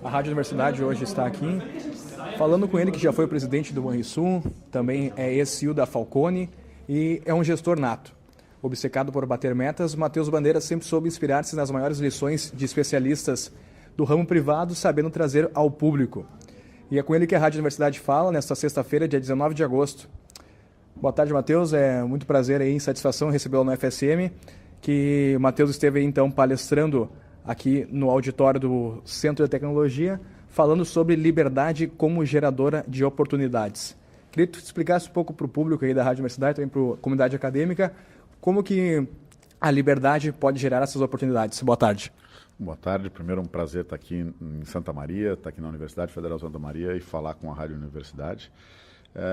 A Rádio Universidade hoje está aqui falando com ele, que já foi o presidente do Banrisul, também é ex-CEO da Falcone e é um gestor nato. Obcecado por bater metas, Matheus Bandeira sempre soube inspirar-se nas maiores lições de especialistas do ramo privado, sabendo trazer ao público. E é com ele que a Rádio Universidade fala nesta sexta-feira, dia 19 de agosto. Boa tarde, Matheus. É muito prazer e satisfação recebê-lo no FSM, que o Matheus esteve aí, então palestrando aqui no auditório do Centro de Tecnologia, falando sobre liberdade como geradora de oportunidades. Queria que tu explicasse um pouco para o público aí da Rádio Universidade, também para a comunidade acadêmica, como que a liberdade pode gerar essas oportunidades. Boa tarde. Boa tarde. Primeiro, um prazer estar aqui em Santa Maria, estar aqui na Universidade Federal de Santa Maria e falar com a Rádio Universidade.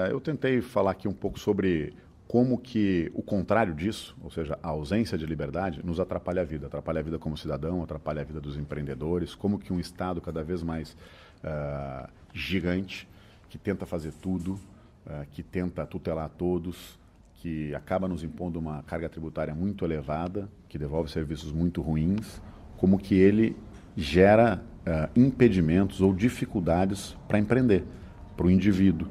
Eu tentei falar aqui um pouco sobre como que o contrário disso, ou seja, a ausência de liberdade, nos atrapalha a vida como cidadão, atrapalha a vida dos empreendedores, como que um Estado cada vez mais gigante, que tenta fazer tudo, que tenta tutelar todos, que acaba nos impondo uma carga tributária muito elevada, que devolve serviços muito ruins, como que ele gera impedimentos ou dificuldades para empreender, para o indivíduo.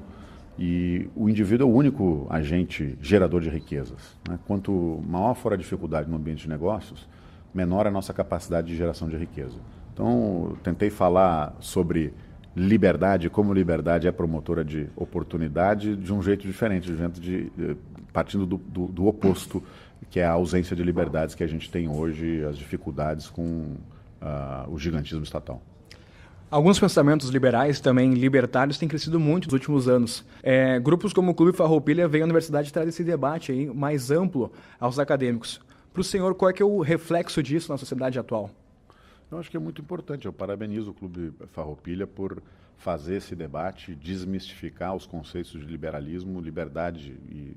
E o indivíduo é o único agente gerador de riquezas, né? Quanto maior for a dificuldade no ambiente de negócios, menor a nossa capacidade de geração de riqueza. Então, eu tentei falar sobre liberdade, como liberdade é promotora de oportunidade, de um jeito diferente, partindo do oposto, que é a ausência de liberdades que a gente tem hoje, as dificuldades com o gigantismo estatal. Alguns pensamentos liberais, também libertários, têm crescido muito nos últimos anos. Grupos como o Clube Farroupilha veio à universidade trazer esse debate aí mais amplo aos acadêmicos. Para o senhor, qual é que é o reflexo disso na sociedade atual? Eu acho que é muito importante. Eu parabenizo o Clube Farroupilha por fazer esse debate, desmistificar os conceitos de liberalismo, liberdade e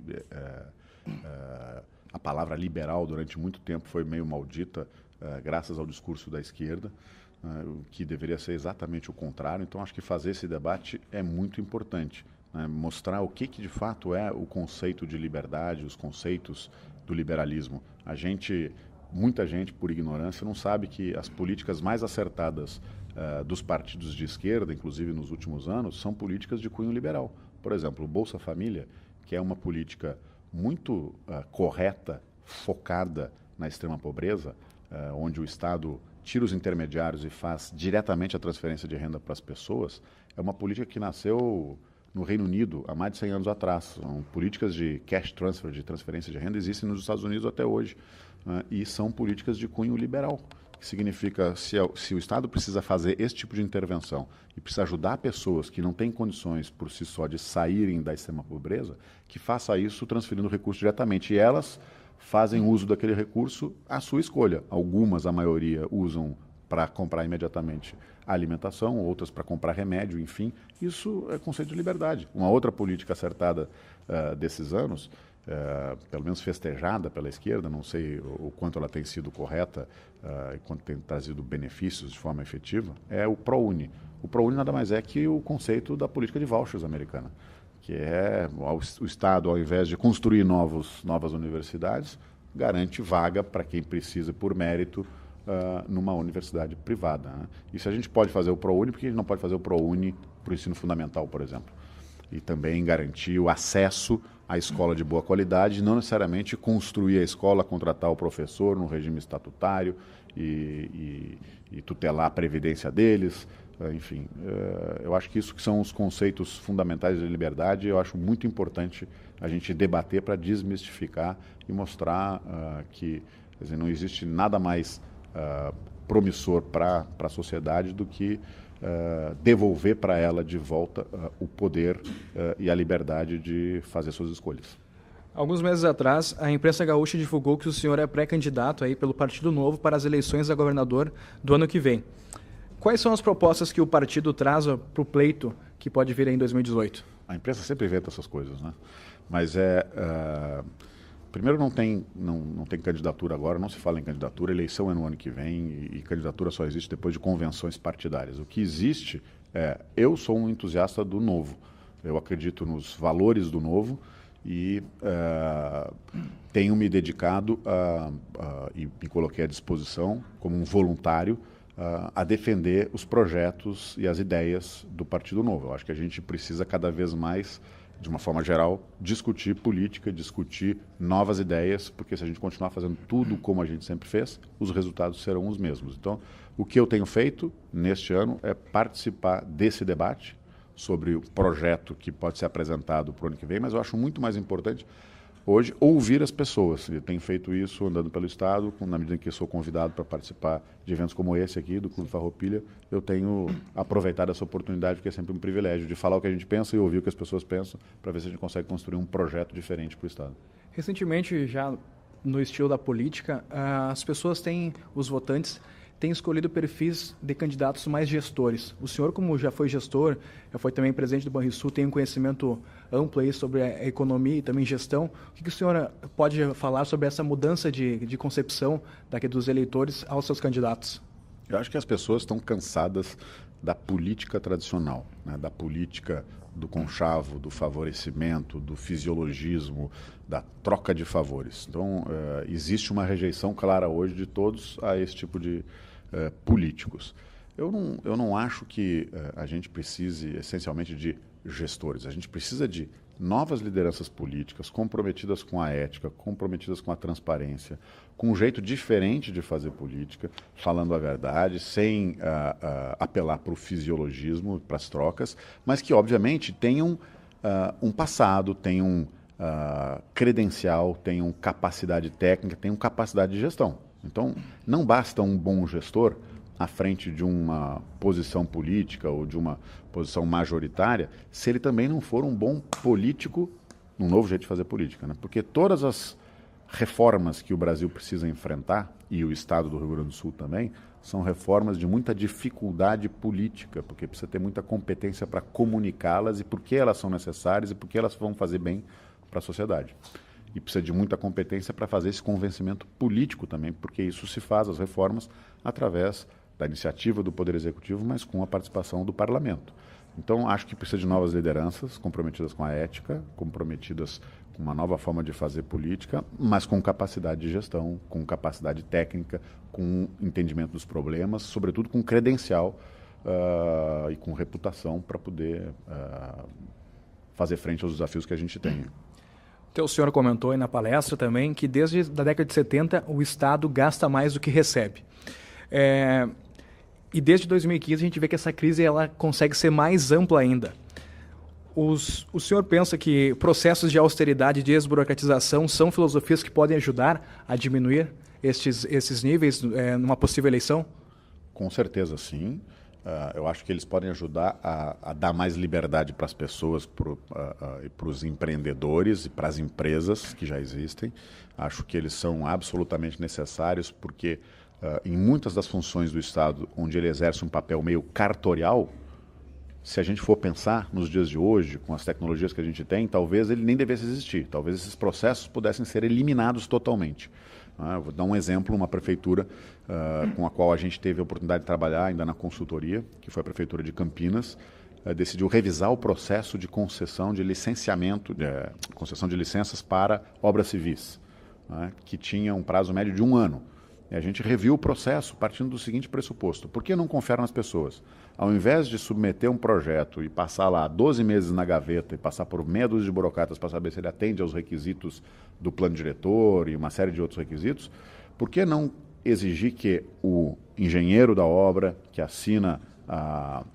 a palavra liberal durante muito tempo foi meio maldita, graças ao discurso da esquerda, o que deveria ser exatamente o contrário. Então, acho que fazer esse debate é muito importante, né? Mostrar o que de fato é o conceito de liberdade, os conceitos do liberalismo. Muita gente, por ignorância, não sabe que as políticas mais acertadas dos partidos de esquerda, inclusive nos últimos anos, são políticas de cunho liberal. Por exemplo, o Bolsa Família, que é uma política muito correta, focada na extrema pobreza, onde o Estado tira os intermediários e faz diretamente a transferência de renda para as pessoas, é uma política que nasceu no Reino Unido há mais de 100 anos atrás. São políticas de cash transfer, de transferência de renda, existem nos Estados Unidos até hoje, né? E são políticas de cunho liberal, que significa se o Estado precisa fazer esse tipo de intervenção e precisa ajudar pessoas que não têm condições por si só de saírem da extrema pobreza, que faça isso transferindo recursos diretamente. E elas fazem uso daquele recurso à sua escolha. Algumas, a maioria, usam para comprar imediatamente a alimentação, outras para comprar remédio, enfim. Isso é conceito de liberdade. Uma outra política acertada desses anos, pelo menos festejada pela esquerda, não sei o quanto ela tem sido correta e quanto tem trazido benefícios de forma efetiva, é o ProUni. O ProUni nada mais é que o conceito da política de vouchers americana, que é o Estado, ao invés de construir novas universidades, garante vaga para quem precisa por mérito numa universidade privada, né? E se a gente pode fazer o ProUni, por que a gente não pode fazer o ProUni para o ensino fundamental, por exemplo? E também garantir o acesso à escola de boa qualidade, não necessariamente construir a escola, contratar o professor no regime estatutário e tutelar a previdência deles. Enfim, eu acho que isso que são os conceitos fundamentais da liberdade. Eu acho muito importante a gente debater para desmistificar e mostrar que, quer dizer, não existe nada mais promissor para a sociedade do que devolver para ela de volta o poder e a liberdade de fazer suas escolhas. Alguns meses atrás, a imprensa gaúcha divulgou que o senhor é pré-candidato aí pelo Partido Novo para as eleições a governador do ano que vem. Quais são as propostas que o partido traz para o pleito que pode vir aí em 2018? A imprensa sempre inventa essas coisas, né? Mas primeiro não tem candidatura agora, não se fala em candidatura, eleição é no ano que vem e candidatura só existe depois de convenções partidárias. O que existe eu sou um entusiasta do novo, eu acredito nos valores do novo e tenho me dedicado e me coloquei à disposição como um voluntário a defender os projetos e as ideias do Partido Novo. Eu acho que a gente precisa cada vez mais, de uma forma geral, discutir política, discutir novas ideias, porque se a gente continuar fazendo tudo como a gente sempre fez, os resultados serão os mesmos. Então, o que eu tenho feito neste ano é participar desse debate sobre o projeto que pode ser apresentado para o ano que vem, mas eu acho muito mais importante hoje ouvir as pessoas. Eu tenho feito isso andando pelo Estado, na medida em que sou convidado para participar de eventos como esse aqui, do Clube Farroupilha, eu tenho aproveitado essa oportunidade, porque é sempre um privilégio de falar o que a gente pensa e ouvir o que as pessoas pensam, para ver se a gente consegue construir um projeto diferente para o Estado. Recentemente, já no estilo da política, as pessoas os votantes têm escolhido perfis de candidatos mais gestores. O senhor, como já foi gestor, já foi também presidente do Banrisul, tem um conhecimento amplo aí sobre a economia e também gestão. O que o senhor pode falar sobre essa mudança de concepção dos eleitores aos seus candidatos? Eu acho que as pessoas estão cansadas da política tradicional, né? Da política do conchavo, do favorecimento, do fisiologismo, da troca de favores. Então, existe uma rejeição clara hoje de todos a esse tipo de políticos. Eu não acho que a gente precise essencialmente de gestores. A gente precisa de novas lideranças políticas comprometidas com a ética, comprometidas com a transparência, com um jeito diferente de fazer política, falando a verdade, sem apelar para o fisiologismo, para as trocas, mas que, obviamente, tenham um passado, tenham credencial, tenham capacidade técnica, tenham capacidade de gestão. Então, não basta um bom gestor à frente de uma posição política ou de uma posição majoritária, se ele também não for um bom político, um novo jeito de fazer política, né? Porque todas as reformas que o Brasil precisa enfrentar, e o Estado do Rio Grande do Sul também, são reformas de muita dificuldade política, porque precisa ter muita competência para comunicá-las e por que elas são necessárias e por que elas vão fazer bem para a sociedade. E precisa de muita competência para fazer esse convencimento político também, porque isso se faz, as reformas, através da iniciativa do Poder Executivo, mas com a participação do Parlamento. Então, acho que precisa de novas lideranças, comprometidas com a ética, comprometidas com uma nova forma de fazer política, mas com capacidade de gestão, com capacidade técnica, com entendimento dos problemas, sobretudo com credencial e com reputação para poder fazer frente aos desafios que a gente tem. O senhor comentou aí na palestra também que desde a década de 70 o Estado gasta mais do que recebe. E desde 2015 a gente vê que essa crise ela consegue ser mais ampla ainda. O senhor pensa que processos de austeridade e de desburocratização são filosofias que podem ajudar a diminuir esses níveis numa possível eleição? Com certeza, sim. Eu acho que eles podem ajudar a dar mais liberdade para as pessoas, para os empreendedores e para as empresas que já existem. Acho que eles são absolutamente necessários porque em muitas das funções do Estado, onde ele exerce um papel meio cartorial, se a gente for pensar nos dias de hoje, com as tecnologias que a gente tem, talvez ele nem devesse existir. Talvez esses processos pudessem ser eliminados totalmente. Vou dar um exemplo, uma prefeitura com a qual a gente teve a oportunidade de trabalhar ainda na consultoria, que foi a Prefeitura de Campinas, decidiu revisar o processo de concessão de licenciamento, concessão de licenças para obras civis, que tinha um prazo médio de 1 ano. E a gente reviu o processo partindo do seguinte pressuposto: por que não confiar nas pessoas? Ao invés de submeter um projeto e passar lá 12 meses na gaveta e passar por meia dúzia de burocratas para saber se ele atende aos requisitos do plano diretor e uma série de outros requisitos, por que não exigir que o engenheiro da obra, que assina a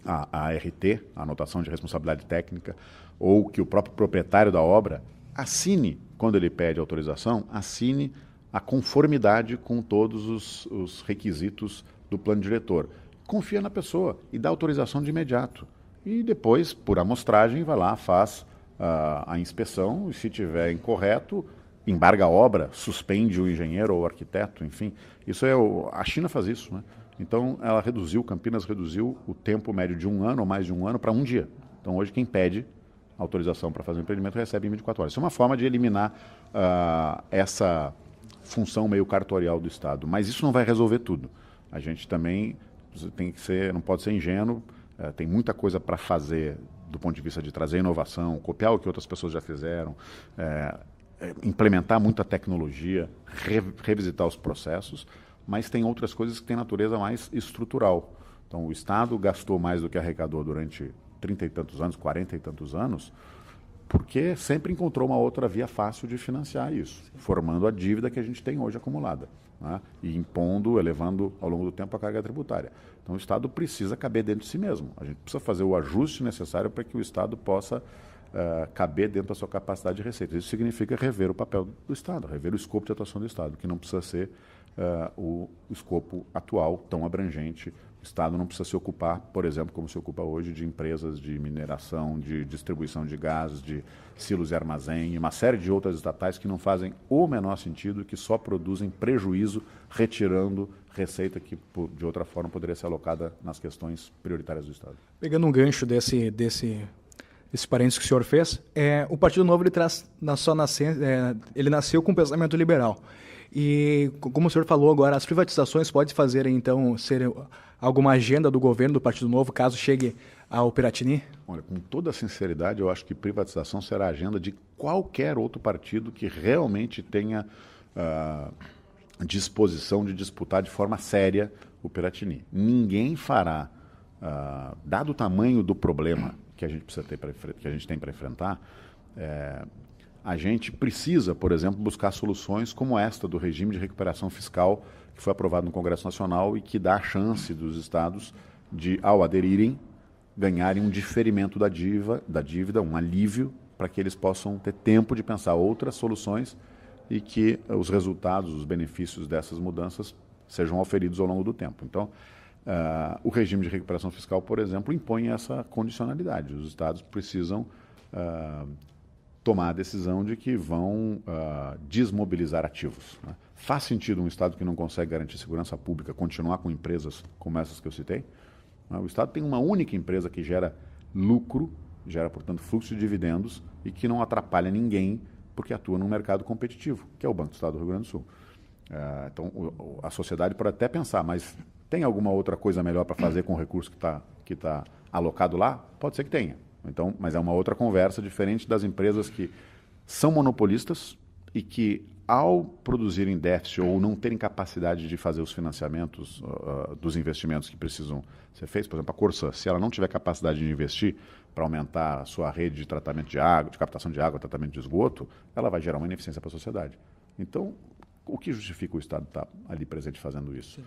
ART, a anotação de responsabilidade técnica, ou que o próprio proprietário da obra assine, quando ele pede autorização, assine a conformidade com todos os requisitos do plano diretor. Confia na pessoa e dá autorização de imediato. E depois, por amostragem, vai lá, faz a inspeção e, se tiver incorreto, embarga a obra, suspende o engenheiro ou o arquiteto, enfim. A China faz isso, né? Então, Campinas reduziu o tempo médio de 1 ano ou mais de 1 ano para 1 dia. Então, hoje, quem pede autorização para fazer um empreendimento recebe em 24 horas. Isso é uma forma de eliminar essa função meio cartorial do Estado. Mas isso não vai resolver tudo. A gente também não pode ser ingênuo, tem muita coisa para fazer do ponto de vista de trazer inovação, copiar o que outras pessoas já fizeram, implementar muita tecnologia, revisitar os processos, mas tem outras coisas que têm natureza mais estrutural. Então, o Estado gastou mais do que arrecadou durante 30 e tantos anos, 40 e tantos anos, porque sempre encontrou uma outra via fácil de financiar isso, formando a dívida que a gente tem hoje acumulada, né? E impondo, elevando ao longo do tempo a carga tributária. Então, o Estado precisa caber dentro de si mesmo. A gente precisa fazer o ajuste necessário para que o Estado possa caber dentro da sua capacidade de receita. Isso significa rever o papel do Estado, rever o escopo de atuação do Estado, que não precisa ser o escopo atual tão abrangente. O Estado não precisa se ocupar, por exemplo, como se ocupa hoje, de empresas de mineração, de distribuição de gás, de silos e armazém, e uma série de outras estatais que não fazem o menor sentido, que só produzem prejuízo, retirando receita que, de outra forma, poderia ser alocada nas questões prioritárias do Estado. Pegando um gancho desse parênteses que o senhor fez, o Partido Novo ele nasceu com um pensamento liberal. E, como o senhor falou agora, as privatizações podem fazer, então, ser alguma agenda do governo do Partido Novo, caso chegue ao Piratini? Olha, com toda sinceridade, eu acho que privatização será a agenda de qualquer outro partido que realmente tenha disposição de disputar de forma séria o Piratini. Ninguém fará, dado o tamanho do problema que a gente precisa ter que a gente tem para enfrentar, a gente precisa, por exemplo, buscar soluções como esta do regime de recuperação fiscal que foi aprovado no Congresso Nacional e que dá a chance dos estados de, ao aderirem, ganharem um diferimento da dívida, um alívio, para que eles possam ter tempo de pensar outras soluções e que os resultados, os benefícios dessas mudanças sejam auferidos ao longo do tempo. Então, o regime de recuperação fiscal, por exemplo, impõe essa condicionalidade. Os estados precisam tomar a decisão de que vão desmobilizar ativos, né? Faz sentido um Estado que não consegue garantir segurança pública continuar com empresas como essas que eu citei? O Estado tem uma única empresa que gera lucro, gera, portanto, fluxo de dividendos e que não atrapalha ninguém porque atua num mercado competitivo, que é o Banco do Estado do Rio Grande do Sul. Então, a sociedade pode até pensar, mas tem alguma outra coisa melhor para fazer com o recurso que tá alocado lá? Pode ser que tenha. Então, mas é uma outra conversa, diferente das empresas que são monopolistas e que, ao produzirem déficit ou não terem capacidade de fazer os financiamentos dos investimentos que precisam ser feitos, por exemplo, a Corsã, se ela não tiver capacidade de investir para aumentar a sua rede de tratamento de água, de captação de água, tratamento de esgoto, ela vai gerar uma ineficiência para a sociedade. Então, o que justifica o Estado estar ali presente fazendo isso?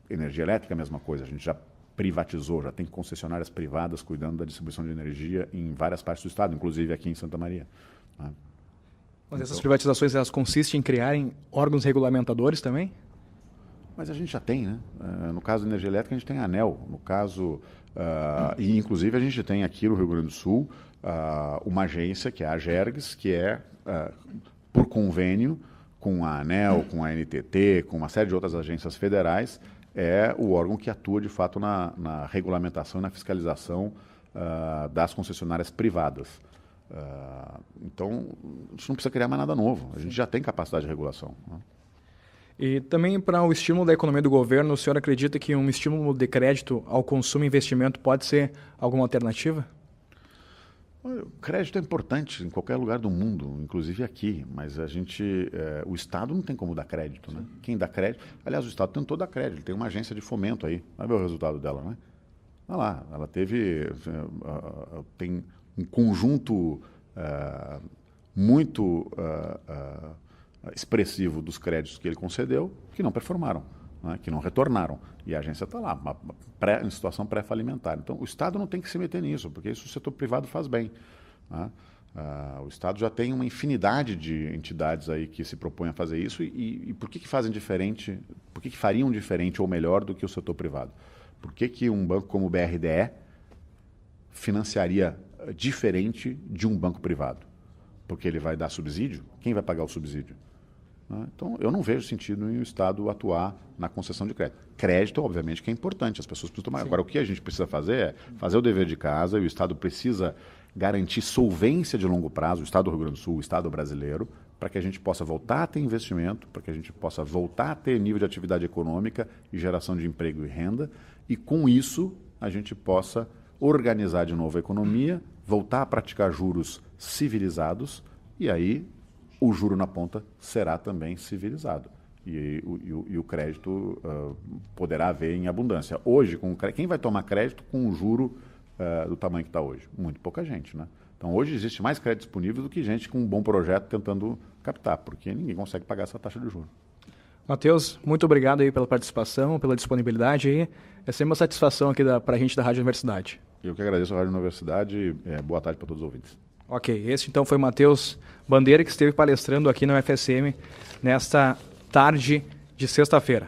Energia elétrica, a mesma coisa, a gente já privatizou, já tem concessionárias privadas cuidando da distribuição de energia em várias partes do Estado, inclusive aqui em Santa Maria. Mas essas privatizações, elas consistem em criarem órgãos regulamentadores também? Mas a gente já tem, né? No caso da energia elétrica, a gente tem a ANEEL. No caso, e inclusive a gente tem aqui no Rio Grande do Sul uma agência, que é a AGERGS, que é, por convênio, com a ANEEL, com a NTT, com uma série de outras agências federais, é o órgão que atua, de fato, na regulamentação e na fiscalização das concessionárias privadas. Então, a gente não precisa criar mais nada novo. A gente já tem capacidade de regulação, né? E também para o estímulo da economia do governo, o senhor acredita que um estímulo de crédito ao consumo e investimento pode ser alguma alternativa? O crédito é importante em qualquer lugar do mundo, inclusive aqui, mas o Estado não tem como dar crédito, né? Quem dá crédito... Aliás, o Estado tentou dar crédito, ele tem uma agência de fomento aí. Vai ver o resultado dela, né? Olha lá, ela tem um conjunto muito expressivo dos créditos que ele concedeu que não performaram, né? Que não retornaram. E a agência está lá, em situação pré-falimentar. Então, o Estado não tem que se meter nisso, porque isso o setor privado faz bem, né? O Estado já tem uma infinidade de entidades aí que se propõem a fazer isso e por que fazem diferente, por que fariam diferente ou melhor do que o setor privado? Por que um banco como o BRDE financiaria diferente de um banco privado? Porque ele vai dar subsídio? Quem vai pagar o subsídio? Então, eu não vejo sentido em o Estado atuar na concessão de crédito. Crédito, obviamente, que é importante, as pessoas precisam tomar. Agora, o que a gente precisa fazer é fazer o dever de casa e o Estado precisa garantir solvência de longo prazo, o Estado do Rio Grande do Sul, o Estado brasileiro, para que a gente possa voltar a ter investimento, para que a gente possa voltar a ter nível de atividade econômica e geração de emprego e renda, e com isso a gente possa organizar de novo a economia, voltar a praticar juros civilizados, e aí o juro na ponta será também civilizado. e o crédito poderá haver em abundância. Hoje, quem vai tomar crédito com o juro do tamanho que está hoje? Muito pouca gente, né? Então, hoje existe mais crédito disponível do que gente com um bom projeto tentando captar, porque ninguém consegue pagar essa taxa de juros. Matheus, muito obrigado aí pela participação, pela disponibilidade aí. É sempre uma satisfação aqui para a gente da Rádio Universidade. Eu que agradeço a Rádio Universidade. Boa tarde para todos os ouvintes. Ok, esse então foi Matheus Bandeira, que esteve palestrando aqui na UFSM nesta tarde de sexta-feira.